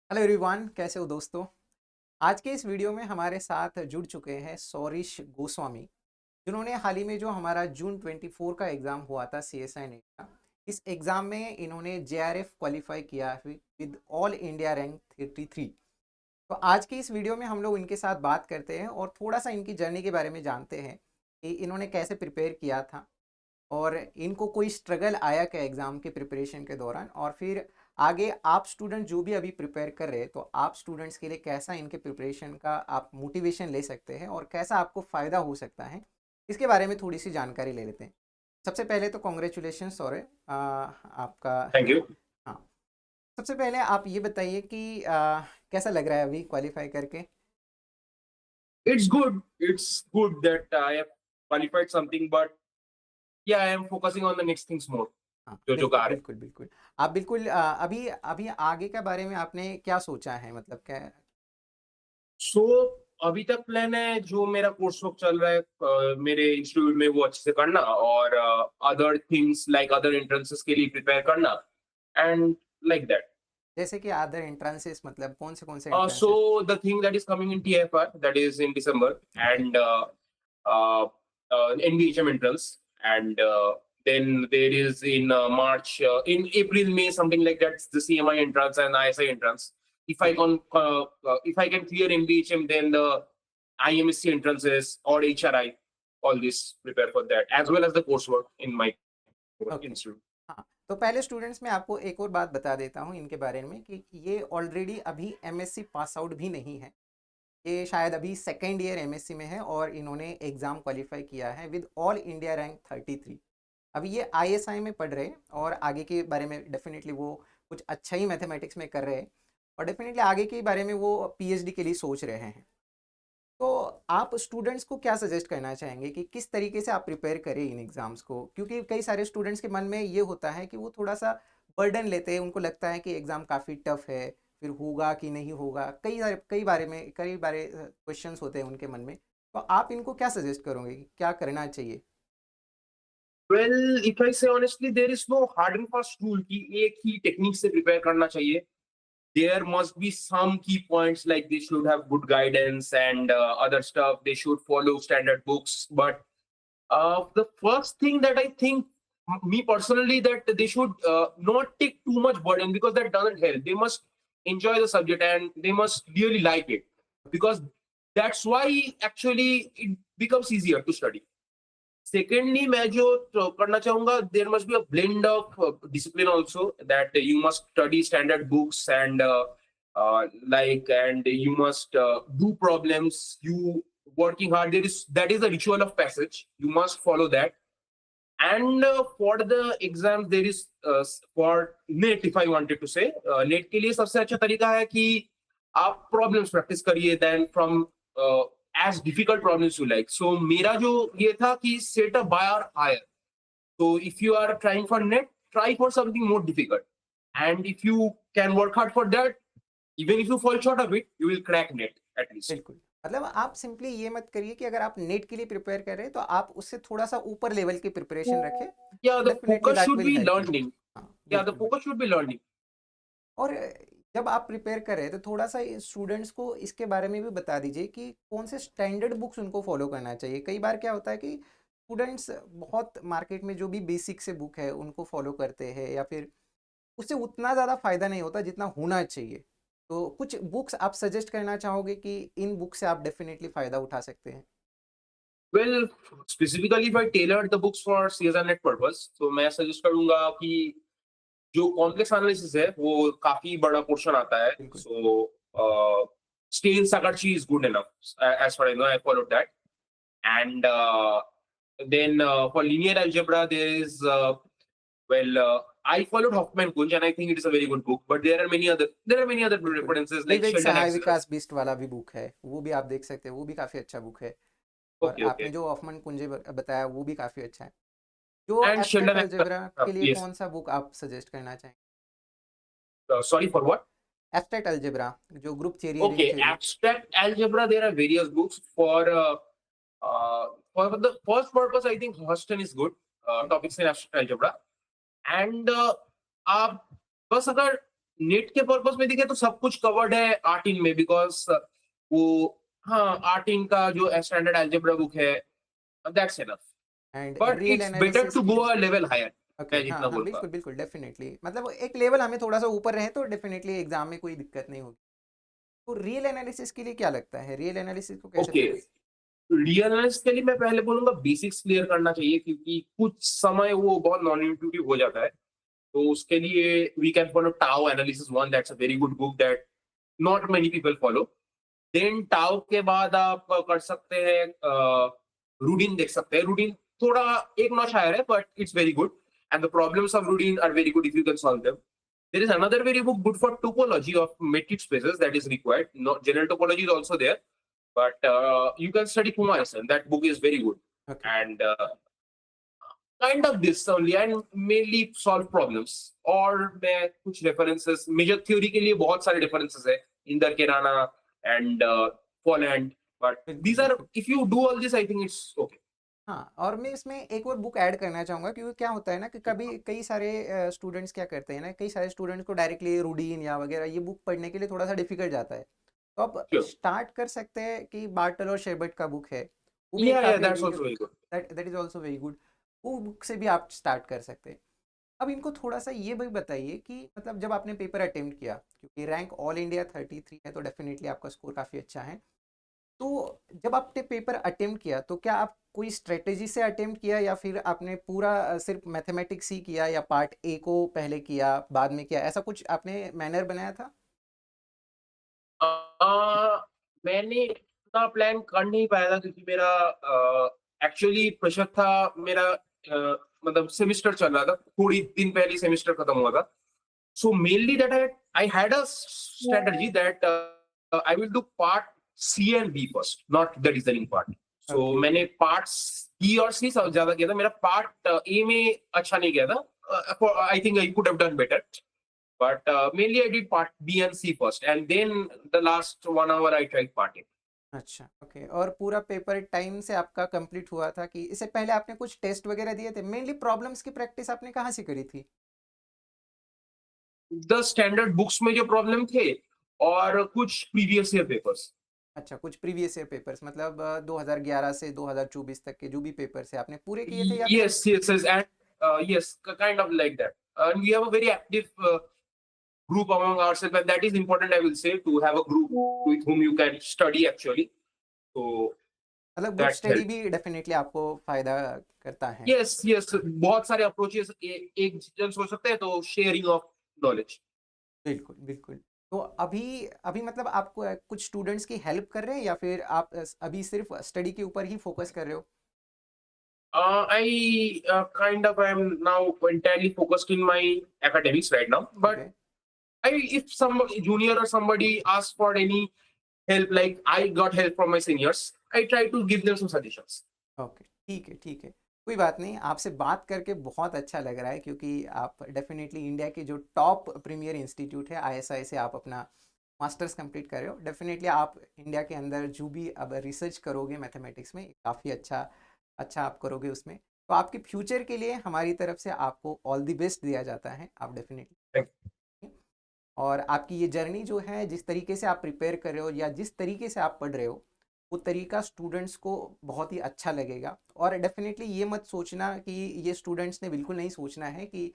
Hello everyone, कैसे हो दोस्तों। आज के इस वीडियो में हमारे साथ जुड़ चुके हैं सौरिश गोस्वामी, जिन्होंने हाल ही में जो हमारा जून 24 का एग्ज़ाम हुआ था CSI नेट का, इस एग्ज़ाम में इन्होंने JRF क्वालिफाई किया विद ऑल इंडिया रैंक 33। तो आज की इस वीडियो में हम लोग इनके साथ बात करते हैं और थोड़ा सा इनकी जर्नी के बारे में जानते हैं कि इन्होंने कैसे प्रिपेयर किया था और इनको कोई स्ट्रगल आया क्या एग्ज़ाम के प्रिपरेशन के दौरान, और फिर आगे आप स्टूडेंट जो भी अभी प्रिपेयर कर रहे हैं तो आप स्टूडेंट्स के लिए कैसा इनके प्रिपरेशन का आप मोटिवेशन ले सकते हैं और कैसा आपको फ़ायदा हो सकता है, इसके बारे में थोड़ी सी जानकारी ले लेते हैं। सबसे पहले तो कॉन्ग्रेचुलेशन सौरभ, आपका। Thank you. हाँ, सबसे पहले आप ये बताइए कि कैसा लग रहा है अभी क्वालिफाई करके। It's good that I have qualified something, but yeah, I am focusing on the next things more. हाँ, जो बिल्कुल गा रहे। बिल्कुल बिल्कुल। आप बिल्कुल अभी अभी आगे के बारे में आपने क्या सोचा है, मतलब क्या। सो अभी तक प्लान है जो मेरा कोर्स वर्क चल रहा है मेरे इंस्टीट्यूट में वो अच्छे से करना और other things like other entrances के लिए प्रिपेयर करना एंड लाइक दैट। जैसे कि अदर एंट्रेंसेस, मतलब कौन से So entrances. the thing that is coming in TFR that is in December okay. and NBHM entrance and then there is in March in April May something like that the CMI entrance and ISI entrance. Okay. If I can clear NBHM then the IMSC entrances or HRI all this prepare for that as well as the coursework in my okay. institute. हाँ, तो पहले students में आपको एक और बात बता देता हूँ इनके बारे में कि ये ऑलरेडी अभी MSc पास आउट भी नहीं है। ये शायद अभी सेकेंड ईयर MSc में है और इन्होंने एग्ज़ाम क्वालिफाई किया है विद ऑल इंडिया रैंक 33। अभी ये ISI में पढ़ रहे हैं और आगे के बारे में डेफिनेटली वो कुछ अच्छा ही मैथमेटिक्स में कर रहे हैं और डेफिनेटली आगे के बारे में वो PhD के लिए सोच रहे हैं। तो आप स्टूडेंट्स को क्या सजेस्ट करना चाहेंगे कि किस तरीके से आप प्रिपेयर करें इन एग्ज़ाम्स को, क्योंकि कई सारे स्टूडेंट्स के मन में ये होता है कि वो थोड़ा सा बर्डन लेते हैं, उनको लगता है कि एग्ज़ाम काफ़ी टफ है, फिर होगा कि नहीं होगा, कई बारे क्वेश्चंस होते हैं उनके मन में। तो आप इनको क्या सजेस्ट करोगे कि क्या करना चाहिए। Well, if I say honestly, there is no hard and fast rule कि एक ही टेक्निक से प्रिपेयर करना चाहिए. There must be some key points like they should have good guidance and other stuff. They should follow standard books. But the first thing that I think, me personally, that they should not take too much burden because that doesn't help. They must enjoy the subject and they must really like it because that's why actually it becomes easier to study. Secondly, मैं जो करना चाहूंगा, there must be a blend of discipline also that you must study standard books and like and you must do problems. You working hard. That is the ritual of passage. You must follow that. And for the exams, there is for NET. If I wanted to say, NET के लिए सबसे अच्छा तरीका है कि आप problems practice करिए than from as difficult problems you like. So मेरा जो ये था कि set a bar higher. So if you are trying for NET, try for something more difficult. And if you can work hard for that, even if you fall short of it, you will crack NET at least. बिल्कुल, मतलब आप simply ये मत करिए कि अगर आप net के लिए प्रिपेयर कर रहे हैं तो आप उससे थोड़ा सा ऊपर लेवल की प्रिपरेशन रखें, Yeah, तो the definitely focus that should will be help you. learning. हाँ, Yeah, the बिल्कुल बिल्कुल। focus should be learning. और जब आप प्रिपेयर कर रहे हैं तो थोड़ा सा स्टूडेंट्स को इसके बारे में भी बता दीजिए कि कौन से स्टैंडर्ड बुक्स उनको फॉलो करना चाहिए। कई बार क्या होता है कि स्टूडेंट्स बहुत मार्केट में जो भी बेसिक से बुक है उनको फॉलो करते हैं या फिर उससे उतना ज़्यादा फ़ायदा नहीं होता जितना होना चाहिए। तो कुछ बुक्स आप सजेस्ट करना चाहोगे कि इन बुक से आप डेफिनेटली फ़ायदा उठा सकते हैं। Well, specifically if I tailored the books for CSR net purpose, तो मैं सजेस्ट करूंगा कि जो कॉम्प्लेक्स एनालिसिस है वो काफी बड़ा पोर्शन आता है. बिल्कुल। सो Stein Sakarchi is good enough as far as I know. I followed that. And then for linear algebra, there is I followed Hoffman Kunj, and I think it is a very good book. But there are many other बिल्कुल, references like विवेक Sheldon सहाय Axler. विकास बिस्ट वाला भी book है, वो भी आप देख सकते हैं, वो भी काफ़ी अच्छा बुक है। और Okay, आपने okay. जो ऑफमन कुंजे बताया वो भी काफ़ी अच्छा है। जो And abstract Sheldon Axler. Algebra के लिए Yes. कौन सा बुक आप सजेस्ट करना चाहेंगे। Sorry for what? Abstract algebra, जो group theory, ring Okay, theory. abstract algebra. There are various books uh, for the first purpose. I think Houston is good. Topics in abstract algebra. And आप बस अगर net के purpose में देखें तो सब कुछ कवर्ड है आर्टिन में, बिकॉज वो, हाँ, आर्टिन का जो स्टैंडर्ड अलजेब्रा बुक है, that's enough. And but real it's better analysis to के गो लिए? अ लेवल हायर, ओके, मैं हाँ जितना हाँ, बोलूंगा। बिल्कुल बिल्कुल, डेफिनेटली, मतलब एक लेवल हमें थोड़ा सा ऊपर रहे तो डेफिनेटली एग्जाम में कोई दिक्कत नहीं होगी। तो रियल एनालिसिस के लिए क्या लगता है, रियल एनालिसिस को कैसे ओके, प्रिपेयर? रियल एनालिसिस के लिए मैं पहले बोलूंगा बेसिक्स क्लियर करना चाहिए, क्योंकि कुछ समय वो बहुत नॉन इंट्यूटिव हो जाता है। तो उसके लिए we can follow Tao analysis one, that's a very good book that not many people follow. Then Tao के बाद आप कर सकते हैं, रूडिन देख सकते हैं। रूडिन थोड़ा एक नॉच हायर है, but it's very good, and the problems of Rudin are very good if you can solve them. There is another very book good for topology of matrix spaces that is required. Not general topology is also there, but you can study Kumarasana. That book is very good, okay, and kind of this only, and mainly solve problems. और मैं कुछ references, major theory के लिए बहुत सारे references है, Inder Kairana and Poland. But बिल्कुल these are, बिल्कुल। if you do all this, I think it's okay. हाँ, और मैं इसमें एक और बुक ऐड करना चाहूँगा, क्योंकि क्या होता है ना कि कभी कई सारे स्टूडेंट्स क्या करते हैं ना, कई सारे स्टूडेंट्स को डायरेक्टली रूडीन या वगैरह ये बुक पढ़ने के लिए थोड़ा सा डिफिकल्ट जाता है। तो आप Sure. स्टार्ट कर सकते हैं कि बार्टल और शेरबर्ट का बुक है, वो भी एक Yeah, yeah, काफ़ी that's also very good. That is also very good. वो बुक से भी आप स्टार्ट कर सकते हैं। अब इनको थोड़ा सा ये भी बताइए कि मतलब जब आपने पेपर अटेम्प्ट किया, क्योंकि रैंक ऑल इंडिया 33 है तो डेफिनेटली आपका स्कोर काफ़ी अच्छा है। तो जब आपने पेपर अटेम्प्ट किया तो क्या आप कोई स्ट्रेटेजी से अटेम्प्ट किया, या फिर आपने पूरा सिर्फ मैथमेटिक्स ही किया, या पार्ट ए को पहले किया बाद में किया, ऐसा कुछ आपने मैनर बनाया था? मैंने इतना प्लान कर नहीं पाया था, क्योंकि मेरा एक्चुअली प्रेशर था। मेरा मतलब सेमेस्टर चल रहा था, थोड़ी दिन पहले सेमेस्टर खत्म हुआ था। So mainly that I had a strategy that I will do part C and B first, not the reasoning part. So okay, मैंने पार्ट बी और सी ज्यादा किया था, मेरा पार्ट ए में अच्छा नहीं गया था। I think I could have done better. But mainly I did part B and C first, and then the last 1 hour I tried part A. अच्छा, ओके, और पूरा पेपर टाइम से आपका कंप्लीट हुआ था कि इससे पहले आपने कुछ टेस्ट वगैरह दिए थे? मेनली प्रॉब्लम्स की प्रैक्टिस आपने कहाँ से करी थी? The standard books में जो प्रॉब्लम थे, और कुछ प्रीवियस ईयर पेपर्स। अच्छा, कुछ प्रीवियस ईयर पेपर्स, मतलब 2011 से 2024 तक के जो भी पेपर्स है आपने पूरे किए थे, या फिर? Yes, yes, yes, and yes, kind of like that. And we have a very active group among ourselves, and that is important, I will say, to have a group with whom you can study actually. So मतलब group that study helped. भी definitely आपको फायदा करता है। Yes, yes, बहुत सारे approaches एक जन सोच सकते हैं, तो शेयरिंग ऑफ नॉलेज। बिल्कुल, बिल्कुल। तो अभी अभी मतलब आप कुछ स्टूडेंट्स की हेल्प कर रहे हैं, या फिर आप अभी सिर्फ स्टडी के ऊपर ही फोकस कर रहे हो? I kind of am now entirely focused in my academics right now. Okay, But if some junior or somebody asks for any help, like I got help from my seniors, I try to give them some suggestions. Okay, ठीक है, ठीक है। कोई बात नहीं, आपसे बात करके बहुत अच्छा लग रहा है, क्योंकि आप डेफिनेटली इंडिया के जो टॉप प्रीमियर इंस्टीट्यूट है आईएसआई से आप अपना मास्टर्स कंप्लीट कर रहे हो। डेफिनेटली आप इंडिया के अंदर जो भी अब रिसर्च करोगे मैथमेटिक्स में, काफ़ी अच्छा अच्छा आप करोगे उसमें। तो आपके फ्यूचर के लिए हमारी तरफ से आपको ऑल द बेस्ट दिया जाता है, आप डेफिनेटली। Thank और आपकी ये जर्नी जो है, जिस तरीके से आप प्रिपेयर कर रहे हो या जिस तरीके से आप पढ़ रहे हो, वो तरीका स्टूडेंट्स को बहुत ही अच्छा लगेगा। और डेफिनेटली ये मत सोचना कि ये स्टूडेंट्स ने बिल्कुल नहीं सोचना है कि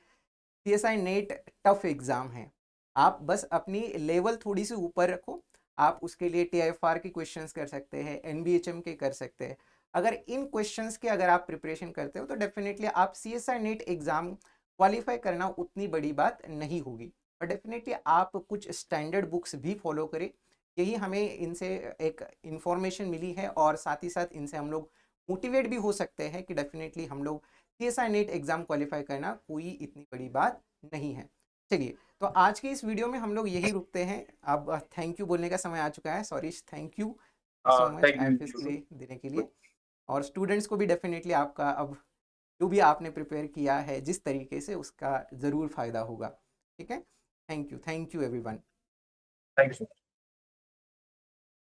सीएसआई नेट टफ एग्ज़ाम है। आप बस अपनी लेवल थोड़ी सी ऊपर रखो। आप उसके लिए टीआईएफआर के क्वेश्चंस कर सकते हैं, एनबीएचएम के कर सकते हैं। अगर इन क्वेश्चंस के अगर आप प्रिपरेशन करते हो तो डेफिनेटली आप सीएसआई नेट एग्ज़ाम क्वालिफाई करना उतनी बड़ी बात नहीं होगी। और डेफिनेटली आप कुछ स्टैंडर्ड बुक्स भी फॉलो करें। यही हमें इनसे एक इंफॉर्मेशन मिली है, और साथ ही साथ इनसे हम लोग मोटिवेट भी हो सकते हैं कि डेफिनेटली हम लोग सीएसआई नेट एग्ज़ाम क्वालिफाई करना कोई इतनी बड़ी बात नहीं है। चलिए, तो आज के इस वीडियो में हम लोग यही रुकते हैं। अब थैंक यू बोलने का समय आ चुका है। Sorry, thank you so much thank IFS के you. लिए देने के लिए। और स्टूडेंट्स को भी डेफिनेटली आपका अब जो भी आपने प्रिपेयर किया है जिस तरीके से, उसका ज़रूर फ़ायदा होगा। ठीक है, thank you everyone. Thank you.